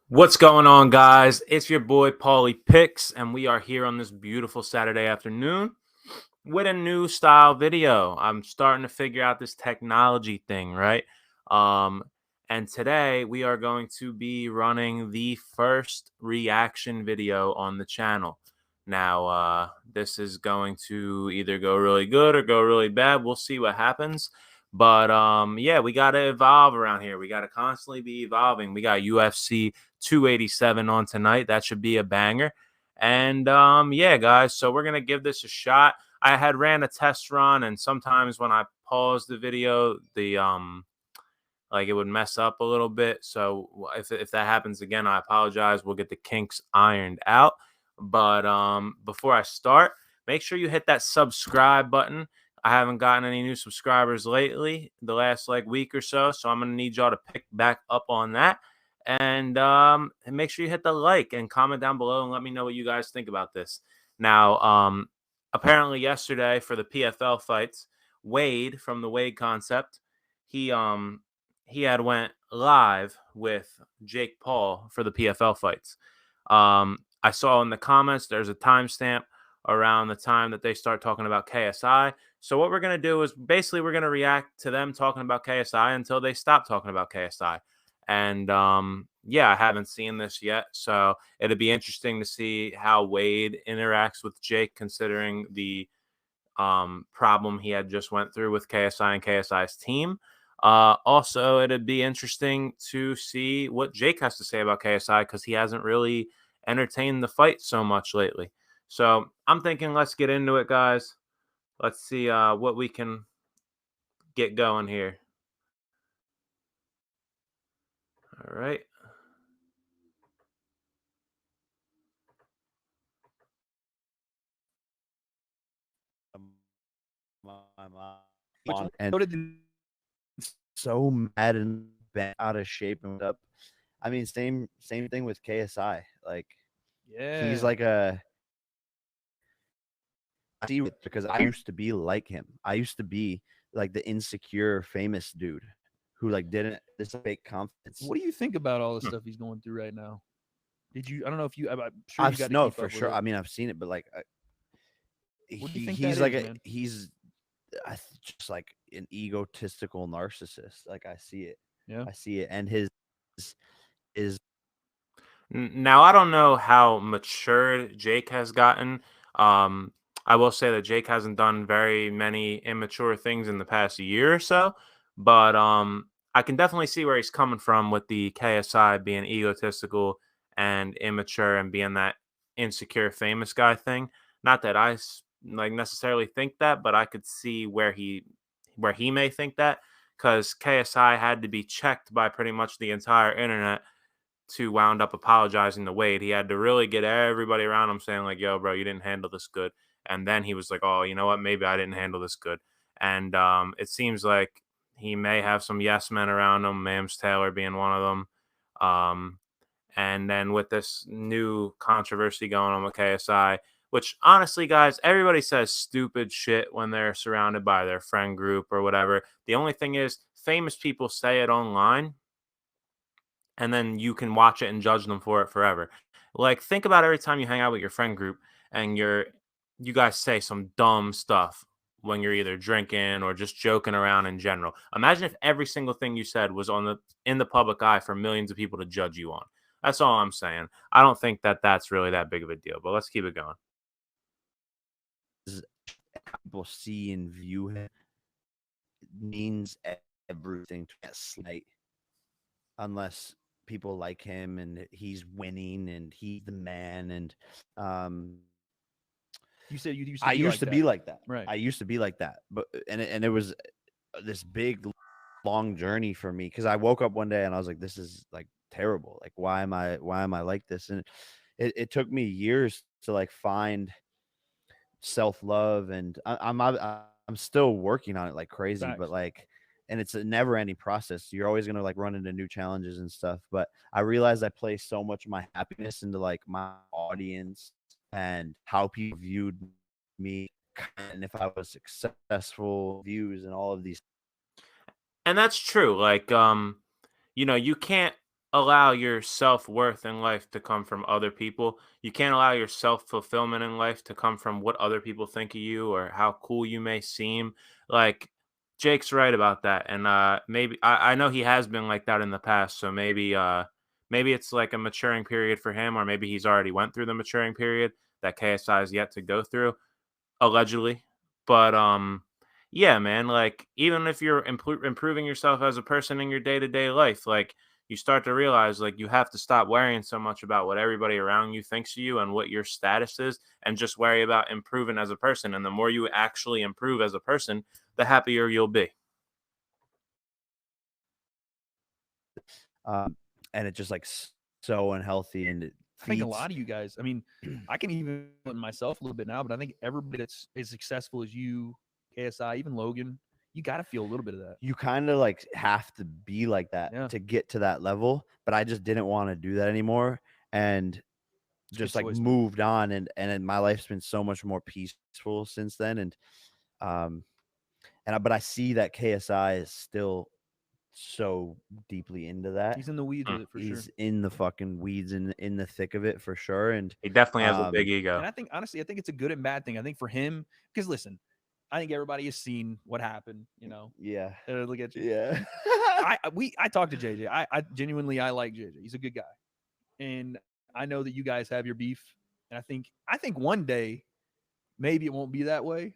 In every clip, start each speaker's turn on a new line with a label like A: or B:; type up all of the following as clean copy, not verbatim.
A: What's going on, guys? It's your boy Paulie Picks, and we are here on this beautiful Saturday afternoon with a new style video. I'm starting to figure out this technology thing, right? Um, and today we are going to be running the first reaction video on the channel. Now, this is going to either go really good or go really bad. We'll see what happens. But yeah, we got to evolve around here. We got to constantly be evolving. We got UFC 287 on tonight. That should be a banger. And yeah, guys, so we're gonna give this a shot. I had ran a test run, and sometimes when I pause the video, the like it would mess up a little bit. So if that happens again, I apologize. We'll get the kinks ironed out. But before I start, make sure you hit that subscribe button. I haven't gotten any new subscribers lately, the last like week or so. So I'm gonna need y'all to pick back up on that. And make sure you hit the like and comment down below and let me know what you guys think about this. Now, apparently yesterday for the PFL fights, Wade from the Wade Concept, he um he had went live with Jake Paul for the PFL fights. I saw in the comments there's a timestamp around the time that they start talking about KSI. So what we're gonna do is basically we're gonna react to them talking about KSI until they stop talking about KSI. And yeah, I haven't seen this yet, so it'd be interesting to see how Wade interacts with Jake, considering the problem he had just went through with KSI and KSI's team. Also, it'd be interesting to see what Jake has to say about KSI because he hasn't really entertained the fight so much lately. So I'm thinking let's get into it, guys. Let's see what we can get going here. All right.
B: My mom and so mad and bent out of shape and up. I mean, same thing with KSI. Like he's
C: Yeah.
B: like a I see it because I used to be like him. I used to be like the insecure, famous dude who like didn't this fake confidence.
C: What do you think about all the
A: Hmm.
C: stuff he's going through right now? Did you? I don't know if you. I'm sure you
B: I've
C: got to
B: no
C: keep
B: for
C: up with
B: sure. I
C: it.
B: mean, I've seen it, but like
C: What do you think that
B: he's like
C: is, man?
B: just like an egotistical narcissist. Like I see it.
C: Yeah.
B: I see it, and his is
A: Now I don't know how mature Jake has gotten. Um, I will say that Jake hasn't done very many immature things in the past year or so, but I can definitely see where he's coming from with the KSI being egotistical and immature and being that insecure famous guy thing. Not that like necessarily think that, but I could see where he may think that because KSI had to be checked by pretty much the entire internet to wound up apologizing to Wade. He had to really get everybody around him saying like, "Yo, bro, you didn't handle this good." And then he was like, "Oh, you know what? Maybe I didn't handle this good." And it seems like he may have some yes men around him, Mams Taylor being one of them. Um, and then with this new controversy going on with KSI, which honestly, guys, everybody says stupid shit when they're surrounded by their friend group or whatever. The only thing is, famous people say it online and then you can watch it and judge them for it forever. Like think about every time you hang out with your friend group and you guys say some dumb stuff when you're either drinking or just joking around in general. Imagine if every single thing you said was on the in the public eye for millions of people to judge you on. That's all I'm saying. I don't think that that's really that big of a deal, but let's keep it going.
B: people see and view him means everything to a slight unless people like him and he's winning and he's the man and um
C: You said you used to
B: I
C: be
B: used
C: like
B: to
C: that,
B: be like that.
C: right?
B: I used to be like that. But and it was this big long journey for me because I woke up one day and I was like this is like terrible. Like why am I like this? And it took me years to like find self-love and I'm still working on it like crazy, but
C: Facts.
B: like and it's a never ending process. You're always going to like run into new challenges and stuff, but I realized I placed so much of my happiness into like my audience and how people viewed me and if I was successful views and all of these
A: And that's true. Like you know, you can't allow your self-worth in life to come from other people. You can't allow your self-fulfillment in life to come from what other people think of you or how cool you may seem. Like Jake's right about that. And maybe I know he has been like that in the past. So maybe it's like a maturing period for him, or maybe he's already went through the maturing period that KSI is yet to go through, allegedly. But yeah, man, like even if you're improving yourself as a person in your day-to-day life, like you start to realize like you have to stop worrying so much about what everybody around you thinks of you and what your status is, and just worry about improving as a person. And the more you actually improve as a person, the happier you'll be.
B: And it's just like so unhealthy, and it
C: I think a
B: feeds.
C: lot of you guys. I mean, I can even put myself a little bit now, but I think everybody that's as successful as you, KSI, even Logan, you got to feel a little bit of that.
B: You kind of like have to be like that
C: Yeah.
B: to get to that level. But I just didn't want to do that anymore, and
C: It's a good
B: just like
C: choice, man.
B: moved on, and my life's been so much more peaceful since then. Um but I see that KSI is still so deeply into that.
C: He's in the weeds
A: Mm.
C: with it for sure.
B: He's in the fucking weeds, in the thick of it for sure. And
A: He definitely has a big
B: um
A: ego.
C: And I think honestly, I think it's a good and bad thing. I think for him, because listen, I think everybody has seen what happened. You know,
B: yeah.
C: look at you.
B: Yeah.
C: I talked to JJ. I genuinely I like JJ. He's a good guy, and I know that you guys have your beef. And I think one day maybe it won't be that way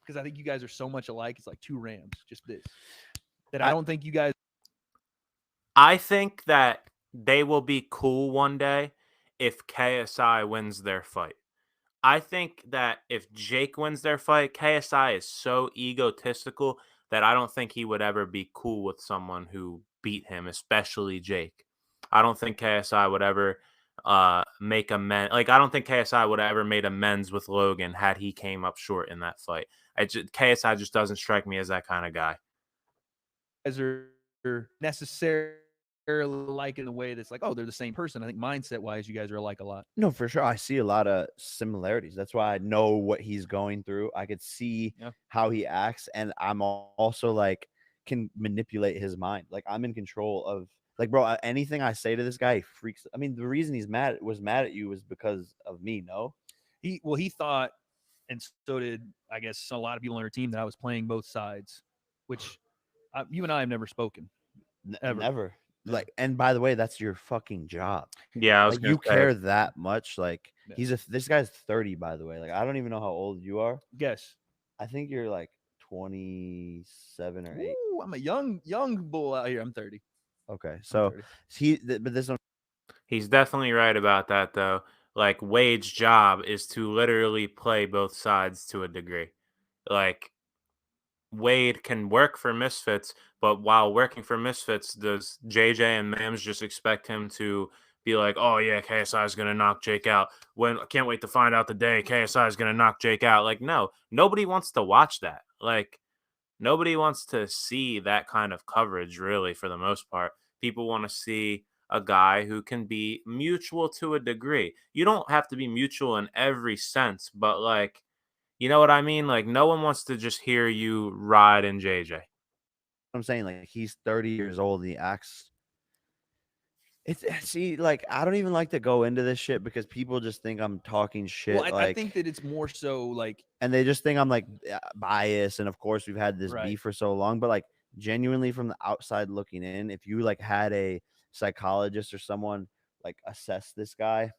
C: because I think you guys are so much alike. It's like two Rams, just this. That I don't think you guys.
A: I think that they will be cool one day if KSI wins their fight. I think that if Jake wins their fight, KSI is so egotistical that I don't think he would ever be cool with someone who beat him, especially Jake. I don't think KSI would ever make amends. Like I don't think KSI would ever made amends with Logan had he came up short in that fight. KSI just doesn't strike me as that kind of guy.
C: Guys are necessarily like in a way that's like, oh, they're the same person. I think mindset wise, you guys are alike a lot.
B: No, for sure. I see a lot of similarities. That's why I know what he's going through. I could see how he acts, and I'm also like can manipulate his mind. Like I'm in control of like, bro. Anything I say to this guy, he freaks. I mean, the reason he's mad at you was because of me. No,
C: He thought, and so did I guess a lot of people on our team, that I was playing both sides, which you and I have never spoken. Ever.
B: Never.
C: Yeah.
B: Like, and by the way, that's your fucking job.
A: Yeah, I was
B: Like
A: gonna
B: you
A: say,
B: care that much. Like
C: Yeah.
B: this guy's 30, by the way. Like I don't even know how old you are.
C: Guess.
B: I think you're like 27 or 8.
C: Ooh, I'm a young bull out here. I'm 30.
B: Okay,
C: I'm
B: so
C: 30.
B: but this one,
A: he's definitely right about that though. Like Wade's job is to literally play both sides to a degree. Like Wade can work for Misfits, but while working for Misfits, does JJ and Mams just expect him to be like, "Oh yeah, KSI is gonna knock Jake out"? When I can't wait to find out the day KSI is gonna knock Jake out. Like, no, nobody wants to watch that. Like, nobody wants to see that kind of coverage. Really, for the most part, people want to see a guy who can be mutual to a degree. You don't have to be mutual in every sense, but like you know what I mean? Like, no one wants to just hear you ride in JJ.
B: I'm saying, like he's 30 years old and he acts. It's see, like I don't even like to go into this shit because people just think I'm talking shit.
C: Well, I think that it's more so like,
B: and they just think I'm like biased. And of course, we've had this
C: Right.
B: beef for so long, but like genuinely from the outside looking in, if you like had a psychologist or someone like assess this guy,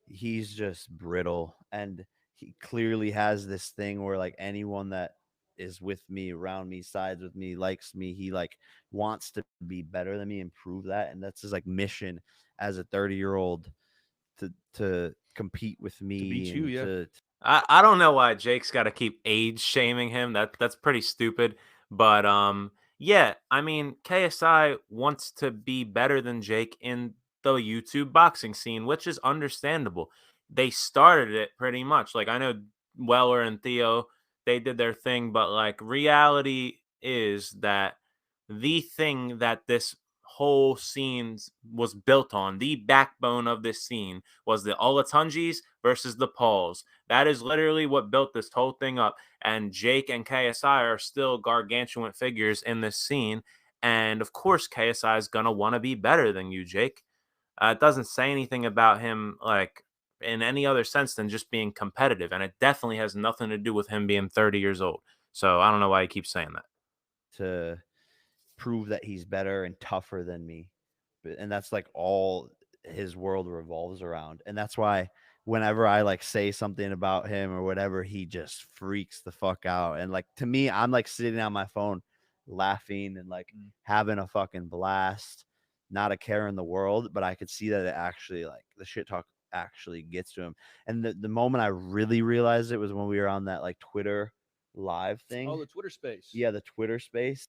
B: he's just brittle, and he clearly has this thing where like anyone that is with me, around me, sides with me, likes me, he like wants to be better than me, improve that, and that's his like mission as a 30-year-old to compete with me
C: to beat you,
B: and
C: yeah.
A: I don't know why Jake's got to keep age shaming him. That's pretty stupid. But yeah, I mean KSI wants to be better than Jake in the YouTube boxing scene, which is understandable. They started it pretty much. Like I know Weller and Theo, they did their thing, but like reality is that the thing that this whole scene was built on, the backbone of this scene was the Olatunjis versus the Pauls. That is literally what built this whole thing up. And Jake and KSI are still gargantuan figures in this scene. And of course, KSI is gonna want to be better than you, Jake. It doesn't say anything about him like in any other sense than just being competitive, and it definitely has nothing to do with him being 30 years old. So I don't know why he keeps saying that.
B: To prove that he's better and tougher than me. And that's like all his world revolves around. And that's why whenever I like say something about him or whatever, he just freaks the fuck out. And like to me, I'm like sitting on my phone laughing and like having a fucking blast, not a care in the world, but I could see that it actually like the shit talk actually gets to him. And the moment I really realized it was when we were on that like Twitter live thing.
C: Oh, the Twitter space.
B: Yeah, the Twitter space.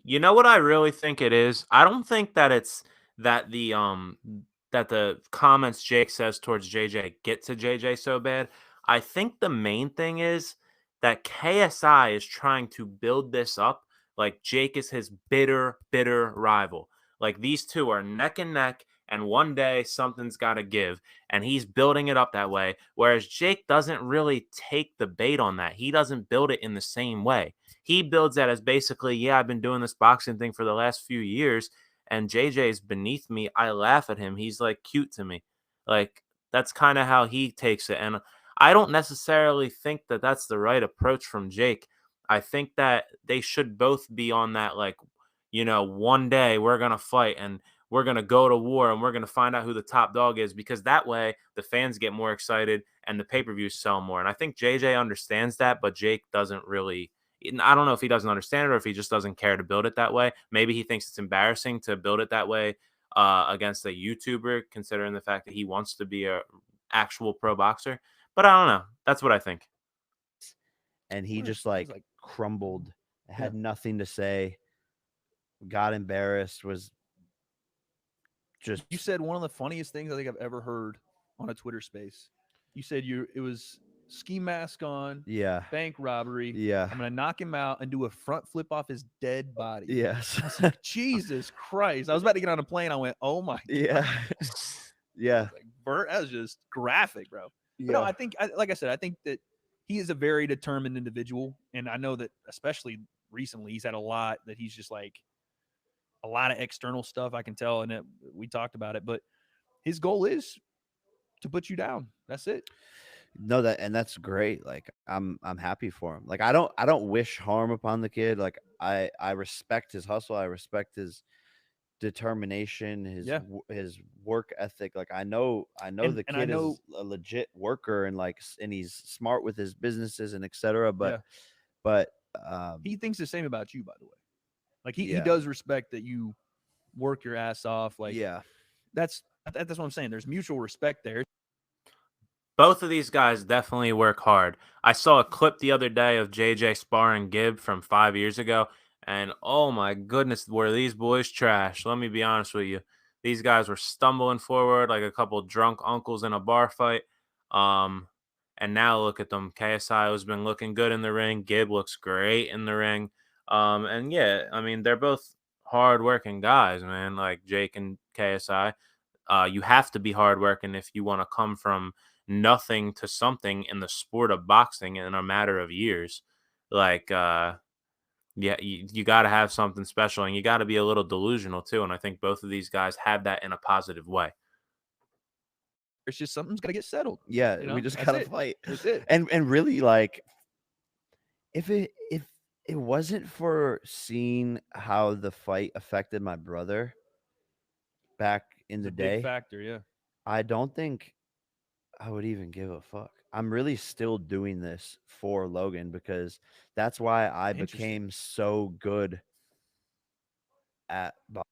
A: You know what I really think it is? I don't think that it's that the comments Jake says towards JJ get to JJ so bad. I think the main thing is that KSI is trying to build this up like Jake is his bitter rival. Like these two are neck and neck, and one day something's got to give, and he's building it up that way. Whereas Jake doesn't really take the bait on that. He doesn't build it in the same way. He builds that as basically, yeah, I've been doing this boxing thing for the last few years, and JJ is beneath me. I laugh at him. He's like cute to me. Like that's kind of how he takes it. And I don't necessarily think that that's the right approach from Jake. I think that they should both be on that, like, one day we're going to fight and we're going to go to war and we're going to find out who the top dog is, because that way the fans get more excited and the pay-per-views sell more. And I think JJ understands that, but Jake doesn't really. I don't know if he doesn't understand it or if he just doesn't care to build it that way. Maybe he thinks it's embarrassing to build it that way against a YouTuber, considering the fact that he wants to be a actual pro boxer. But I don't know. That's what I think.
B: And he just like crumbled, had nothing to say, got embarrassed, was just.
C: You said one of the funniest things I think I've ever heard on a Twitter space. You said it was ski mask on,
B: Yeah.
C: bank robbery.
B: Yeah.
C: I'm gonna knock him out and do a front flip off his dead body.
B: Yes.
C: I was like, Jesus Christ! I was about to get on a plane. I went, oh my
B: Yeah.
C: God.
B: Yeah.
C: Like, Bert, that was just graphic, bro.
B: Yeah.
C: But no, I think, like I said, I think that he is a very determined individual, and I know that especially recently he's had a lot that he's just like a lot of external stuff. I can tell, and we talked about it, but his goal is to put you down. That's it.
B: No, that's great. Like I'm happy for him. Like I don't wish harm upon the kid. Like I respect his hustle. I respect his determination, his work ethic. Like I know the kid is a legit worker and and he's smart with his businesses and etc. But
C: he thinks the same about you, by the way. Like he does respect that you work your ass off. Like that's what I'm saying. There's mutual respect there.
A: Both of these guys definitely work hard. I saw a clip the other day of JJ sparring Gibb from 5 years ago, and oh my goodness, were these boys trash. Let me be honest with you. These guys were stumbling forward like a couple drunk uncles in a bar fight. And now look at them. KSI has been looking good in the ring. Gibb looks great in the ring. And yeah, I mean, they're both hard-working guys, man, like Jake and KSI. You have to be hardworking if you want to come from nothing to something in the sport of boxing in a matter of years. Like, yeah, you got to have something special, and you got to be a little delusional too. And I think both of these guys have that in a positive way.
C: It's just something's got to get settled.
B: Yeah, we just got to fight.
C: That's it.
B: And really, like, if it wasn't for seeing how the fight affected my brother back in the day,
C: big factor, yeah.
B: I don't think I would even give a fuck. I'm really still doing this for Logan because that's why I became so good at boxing.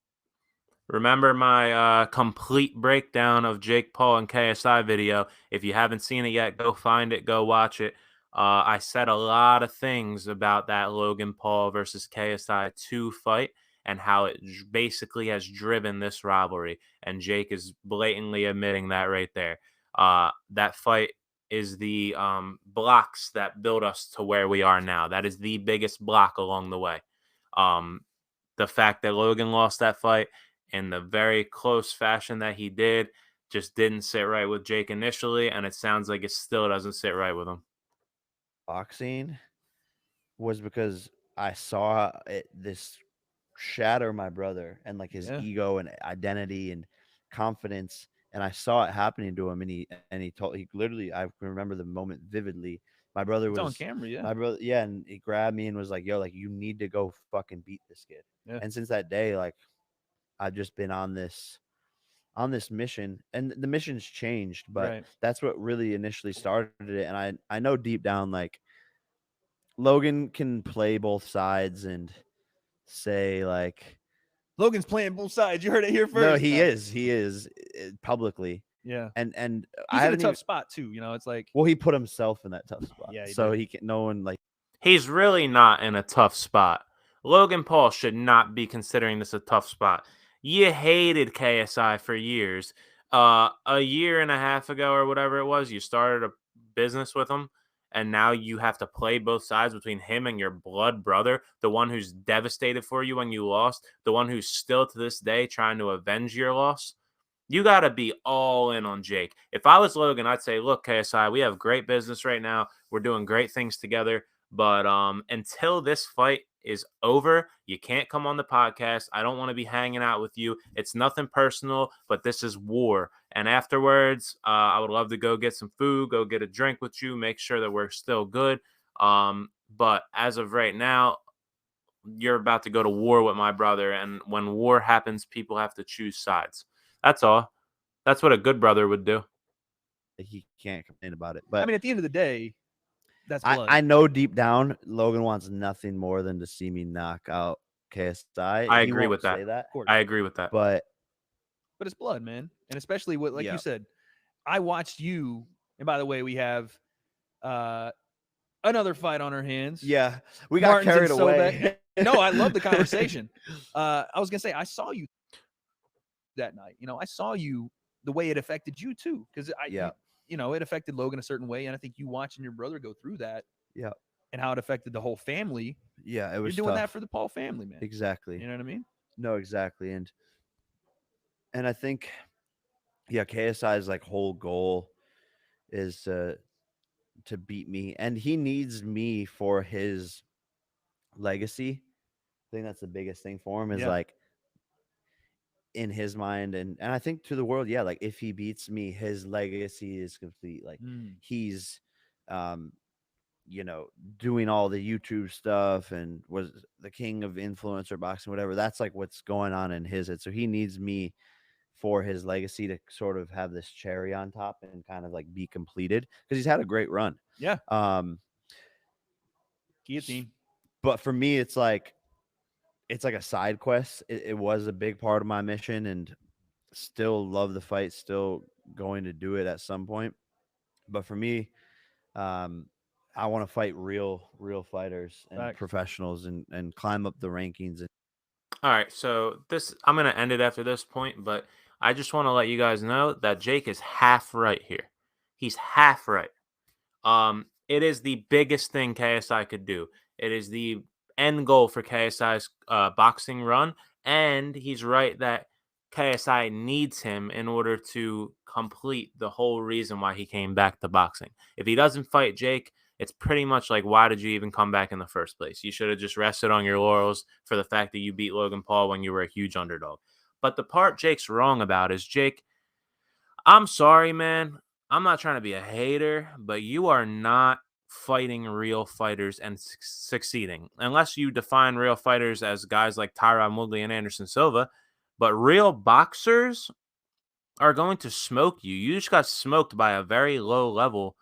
A: Remember my complete breakdown of Jake Paul and KSI video. If you haven't seen it yet, go find it, go watch it. I said a lot of things about that Logan Paul versus KSI 2 fight and how it basically has driven this rivalry. And Jake is blatantly admitting that right there. That fight is the blocks that build us to where we are now. That is the biggest block along the way. The fact that Logan lost that fight in the very close fashion that he did just didn't sit right with Jake initially, and it sounds like it still doesn't sit right with him.
B: Boxing was because I saw this shatter my brother and like his ego and identity and confidence. And I saw it happening to him, and he literally, I can remember the moment vividly. My brother
C: It's on
B: was
C: camera, yeah.
B: my brother, yeah, and he grabbed me and was like, "Yo, like you need to go fucking beat this kid."
C: Yeah.
B: And since that day, like I've just been on this mission, and the mission's changed, but
C: Right.
B: that's what really initially started it. And I know deep down, like Logan can play both sides and say like,
C: Logan's playing both sides. You heard it here first.
B: no, he is publicly.
C: Yeah.
B: And
C: He's
B: I
C: in a
B: haven't
C: tough
B: even,
C: spot too. You know, it's like,
B: well, he put himself in that tough spot.
C: Yeah, he
B: So
C: did.
B: he can, no one like,
A: He's really not in a tough spot. Logan Paul should not be considering this a tough spot. You hated KSI for years. A year and a half ago or whatever it was, you started a business with him, and now you have to play both sides between him and your blood brother, the one who's devastated for you when you lost, the one who's still to this day trying to avenge your loss. You got to be all in on Jake. If I was Logan, I'd say, look, KSI, we have great business right now. We're doing great things together. But until this fight is over, you can't come on the podcast. I don't want to be hanging out with you. It's nothing personal, but this is war. And afterwards, I would love to go get some food, go get a drink with you, make sure that we're still good. But as of right now, you're about to go to war with my brother. And when war happens, people have to choose sides. That's all. That's what a good brother would do.
B: he can't complain about it.
C: I
B: But
C: mean, at the end of the day, that's blood.
B: I know deep down Logan wants nothing more than to see me knock out KSI.
A: I
B: He
A: agree
B: won't
A: with that.
B: say that.
C: Of course.
A: I agree with that.
B: But
C: But it's blood, man. And especially what, like
B: Yeah.
C: you said, I watched you. And by the way, we have another fight on our hands.
B: yeah, we got
C: Martins
B: carried
C: and
B: away.
C: No, I love the conversation. I was gonna say I saw you that night. You know, I saw you the way it affected you too, because
B: Yeah.
C: you know, it affected Logan a certain way, and I think you watching your brother go through that,
B: Yeah.
C: and how it affected the whole family.
B: Yeah, it
C: You're
B: was
C: doing that
B: tough.
C: for the Paul family, man.
B: Exactly.
C: You know what I mean?
B: No, exactly. And I think, yeah, KSI's like whole goal is to beat me, and he needs me for his legacy. I think that's the biggest thing for him is
C: Yeah.
B: like in his mind, and I think to the world, yeah, like if he beats me, his legacy is complete. Like he's you know, doing all the YouTube stuff and was the king of influencer boxing, whatever. That's like what's going on in his head. So he needs me for his legacy to sort of have this cherry on top and kind of like be completed because he's had a great run.
C: Yeah. Guillotine.
B: But for me, it's like a side quest. It was a big part of my mission, and still love the fight. Still going to do it at some point. But for me, I want to fight real fighters and
C: Facts.
B: professionals and climb up the rankings.
A: All right, so I'm gonna end it after this point, but I just want to let you guys know that Jake is half right here. He's half right. It is the biggest thing KSI could do. It is the end goal for KSI's boxing run, and he's right that KSI needs him in order to complete the whole reason why he came back to boxing. If he doesn't fight Jake, it's pretty much like, why did you even come back in the first place? You should have just rested on your laurels for the fact that you beat Logan Paul when you were a huge underdog. But the part Jake's wrong about is, Jake, I'm sorry, man. I'm not trying to be a hater, but you are not fighting real fighters and succeeding. Unless you define real fighters as guys like Tyron Woodley and Anderson Silva. But real boxers are going to smoke you. You just got smoked by a very low level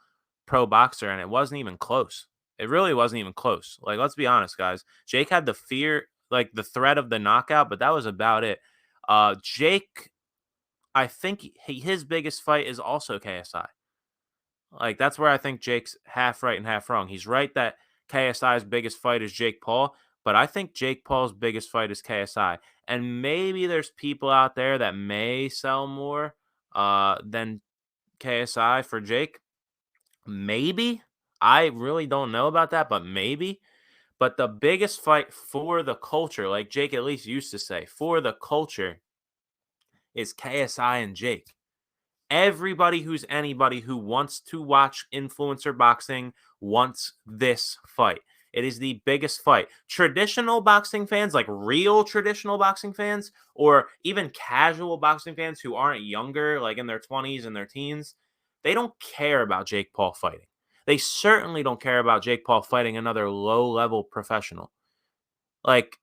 A: pro boxer, and it wasn't even close. It really wasn't even close. Like, let's be honest, guys. Jake had the fear, like the threat of the knockout, but that was about it. Jake, I think his biggest fight is also KSI. Like, that's where I think Jake's half right and half wrong. He's right that KSI's biggest fight is Jake Paul, but I think Jake Paul's biggest fight is KSI. And maybe there's people out there that may sell more than KSI for Jake. Maybe. I really don't know about that, but maybe. But the biggest fight for the culture, like Jake at least used to say, for the culture is KSI and Jake. Everybody who's anybody who wants to watch influencer boxing wants this fight. It is the biggest fight. Traditional boxing fans, like real traditional boxing fans, or even casual boxing fans who aren't younger, like in their 20s and their teens, they don't care about Jake Paul fighting. They certainly don't care about Jake Paul fighting another low-level professional. Like,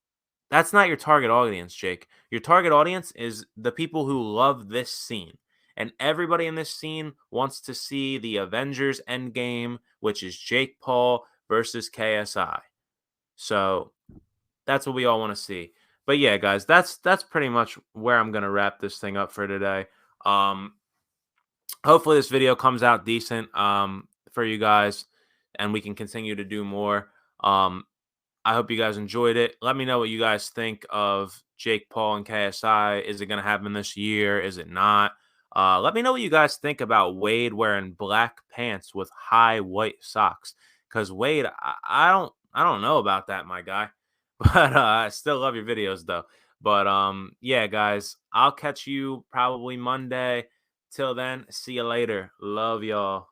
A: that's not your target audience, Jake. Your target audience is the people who love this scene. And everybody in this scene wants to see the Avengers Endgame, which is Jake Paul versus KSI. So that's what we all want to see. But yeah, guys, that's pretty much where I'm gonna wrap this thing up for today. Hopefully this video comes out decent for you guys, and we can continue to do more. I hope you guys enjoyed it. Let me know what you guys think of Jake Paul and KSI. Is it going to happen this year? Is it not? Let me know what you guys think about Wade wearing black pants with high white socks. Because Wade, I don't know about that, my guy. But I still love your videos though. But yeah, guys, I'll catch you probably Monday. Till then, see you later. Love y'all.